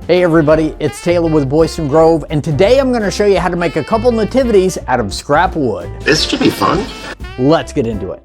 Hey everybody, it's Taylor with Boydston Grove, and today I'm going to show you how to make a couple nativities out of scrap wood. This should be fun. Let's get into it.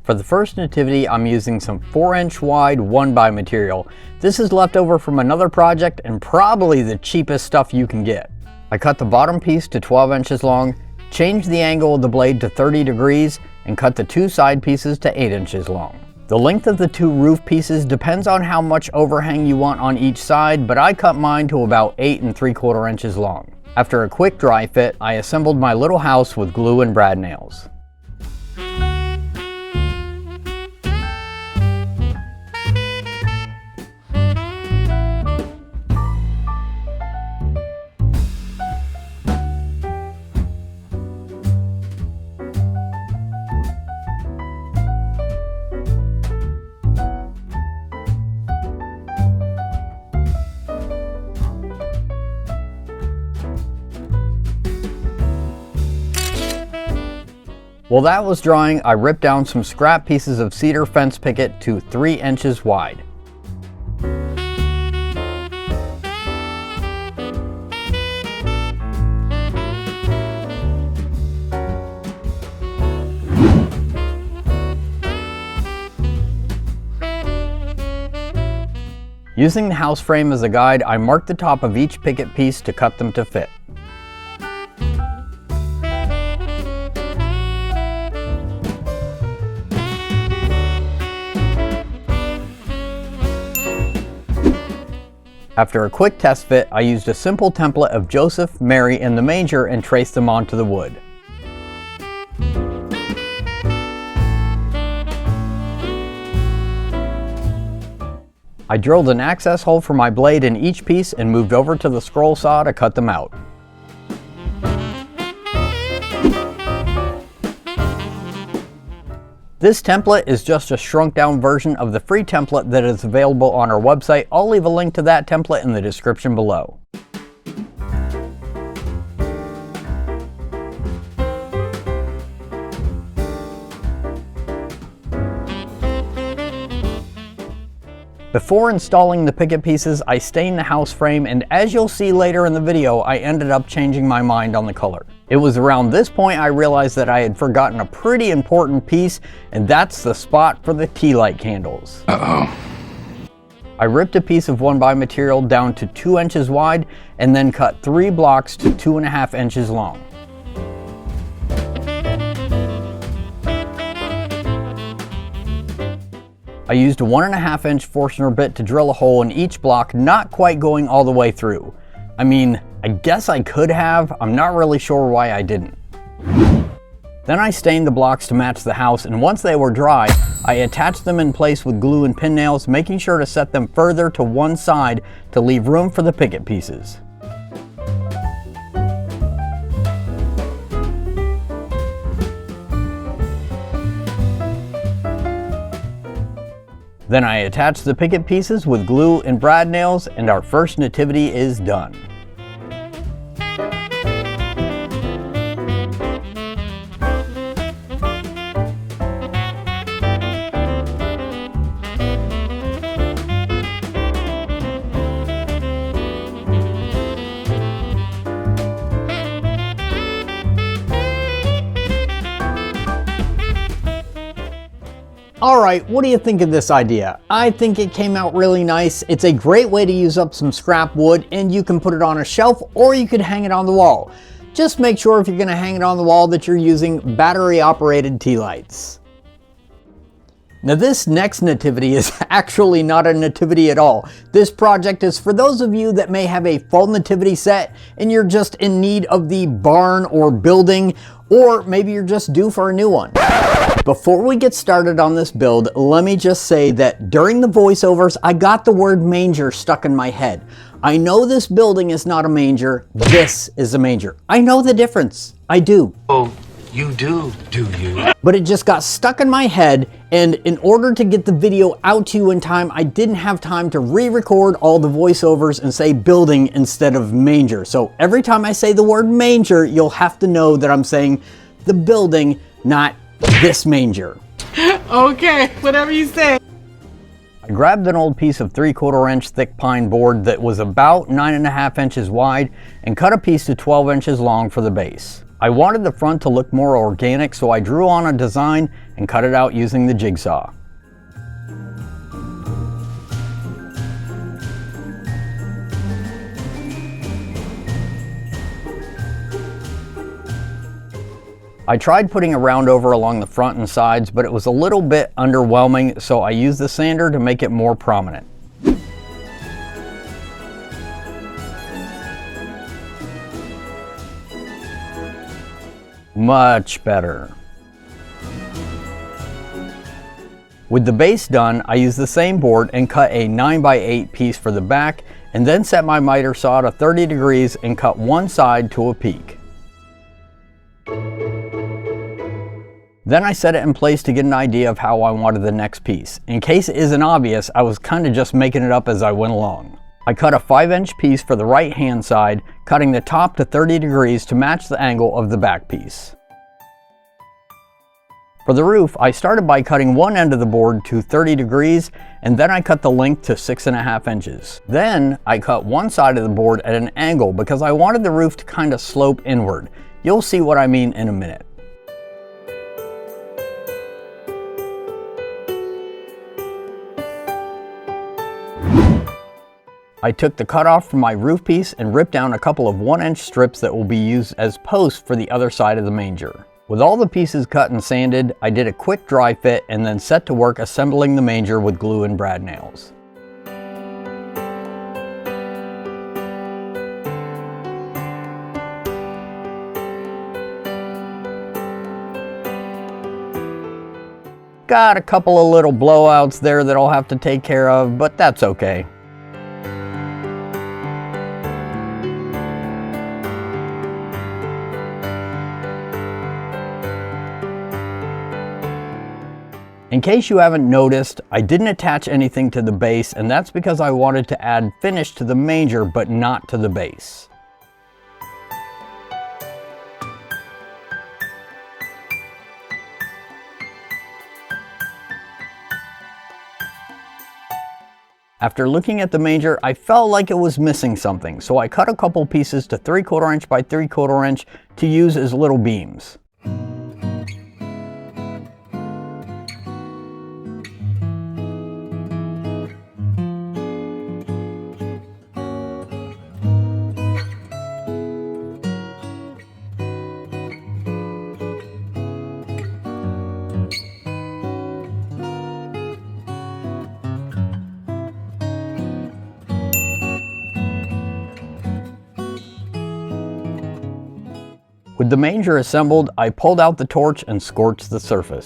For the first nativity, I'm using some 4-inch wide 1x material. This is left over from another project and probably the cheapest stuff you can get. I cut the bottom piece to 12 inches long, changed the angle of the blade to 30 degrees, and cut the two side pieces to 8 inches long. The length of the two roof pieces depends on how much overhang you want on each side, but I cut mine to about 8 3/4 inches long. After a quick dry fit, I assembled my little house with glue and brad nails. While that was drying, I ripped down some scrap pieces of cedar fence picket to 3 inches wide. Using the house frame as a guide, I marked the top of each picket piece to cut them to fit. After a quick test fit, I used a simple template of Joseph, Mary, and the manger and traced them onto the wood. I drilled an access hole for my blade in each piece and moved over to the scroll saw to cut them out. This template is just a shrunk down version of the free template that is available on our website. I'll leave a link to that template in the description below. Before installing the picket pieces, I stained the house frame, and as you'll see later in the video, I ended up changing my mind on the color. It was around this point I realized that I had forgotten a pretty important piece, and that's the spot for the tea light candles. Uh-oh. I ripped a piece of 1x material down to 2 inches wide and then cut 3 blocks to 2.5 inches long. I used a 1.5 inch Forstner bit to drill a hole in each block, not quite going all the way through. I mean, I guess I could have, I'm not really sure why I didn't. Then I stained the blocks to match the house, and once they were dry, I attached them in place with glue and pin nails, making sure to set them further to one side to leave room for the picket pieces. Then I attached the picket pieces with glue and brad nails, and our first nativity is done. Alright, what do you think of this idea? I think it came out really nice. It's a great way to use up some scrap wood, and you can put it on a shelf or you could hang it on the wall. Just make sure if you're going to hang it on the wall that you're using battery operated tea lights. Now this next nativity is actually not a nativity at all. This project is for those of you that may have a full nativity set and you're just in need of the barn or building, or maybe you're just due for a new one. Before we get started on this build, let me just say that during the voiceovers, I got the word manger stuck in my head. I know this building is not a manger, this is a manger. I know the difference, I do. Oh, You do you? But it just got stuck in my head, and in order to get the video out to you in time, I didn't have time to re-record all the voiceovers and say building instead of manger. So every time I say the word manger, you'll have to know that I'm saying the building, not this manger. Okay, whatever you say. I grabbed an old piece of 3/4 inch thick pine board that was about 9.5 inches wide and cut a piece to 12 inches long for the base. I wanted the front to look more organic, so I drew on a design and cut it out using the jigsaw. I tried putting a round over along the front and sides, but it was a little bit underwhelming, so I used the sander to make it more prominent. Much better. With the base done, I used the same board and cut a 9x8 piece for the back, and then set my miter saw to 30 degrees and cut one side to a peak. Then I set it in place to get an idea of how I wanted the next piece. In case it isn't obvious, I was kind of just making it up as I went along. I cut a 5-inch piece for the right hand side, cutting the top to 30 degrees to match the angle of the back piece. For the roof, I started by cutting one end of the board to 30 degrees, and then I cut the length to 6.5 inches. Then I cut one side of the board at an angle because I wanted the roof to kind of slope inward. You'll see what I mean in a minute. I took the cutoff from my roof piece and ripped down a couple of 1-inch strips that will be used as posts for the other side of the manger. With all the pieces cut and sanded, I did a quick dry fit and then set to work assembling the manger with glue and brad nails. Got a couple of little blowouts there that I'll have to take care of, but that's okay. In case you haven't noticed, I didn't attach anything to the base, and that's because I wanted to add finish to the manger but not to the base. After looking at the manger, I felt like it was missing something, so I cut a couple pieces to 3/4 inch by 3/4 inch to use as little beams. With the manger assembled, I pulled out the torch and scorched the surface.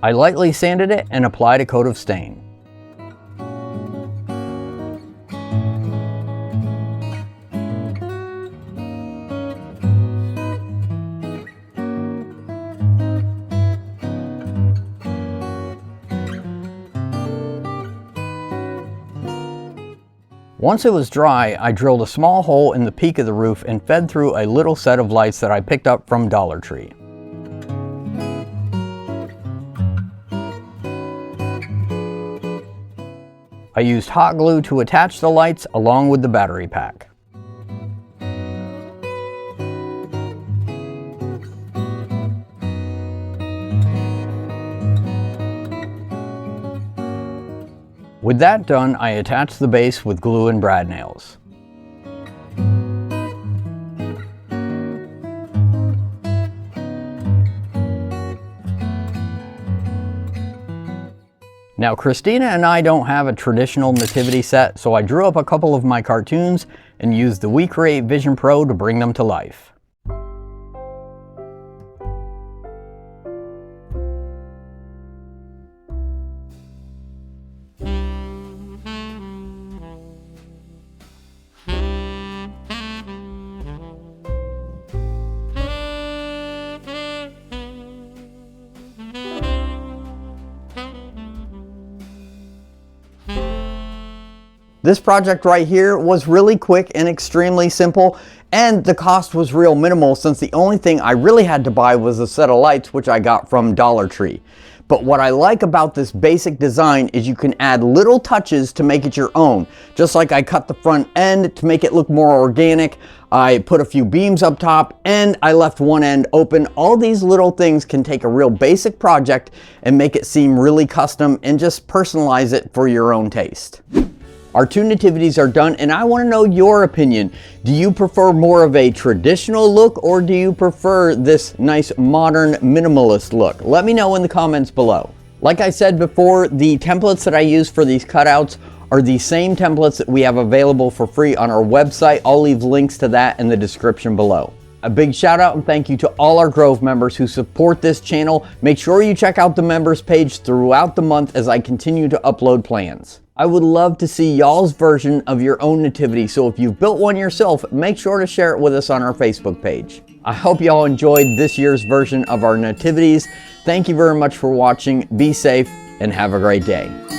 I lightly sanded it and applied a coat of stain. Once it was dry, I drilled a small hole in the peak of the roof and fed through a little set of lights that I picked up from Dollar Tree. I used hot glue to attach the lights along with the battery pack. With that done, I attached the base with glue and brad nails. Now, Christina and I don't have a traditional nativity set, so I drew up a couple of my cartoons and used the We Create Vision Pro to bring them to life. This project right here was really quick and extremely simple, and the cost was real minimal since the only thing I really had to buy was a set of lights, which I got from Dollar Tree. But what I like about this basic design is you can add little touches to make it your own. Just like I cut the front end to make it look more organic, I put a few beams up top, and I left one end open. All these little things can take a real basic project and make it seem really custom and just personalize it for your own taste. Our 2 nativities are done, and I want to know your opinion. Do you prefer more of a traditional look, or do you prefer this nice modern minimalist look? Let me know in the comments below. Like I said before, the templates that I use for these cutouts are the same templates that we have available for free on our website. I'll leave links to that in the description below. A big shout out and thank you to all our Grove members who support this channel. Make sure you check out the members page throughout the month as I continue to upload plans. I would love to see y'all's version of your own nativity, so if you've built one yourself, make sure to share it with us on our Facebook page. I hope y'all enjoyed this year's version of our nativities. Thank you very much for watching. Be safe and have a great day.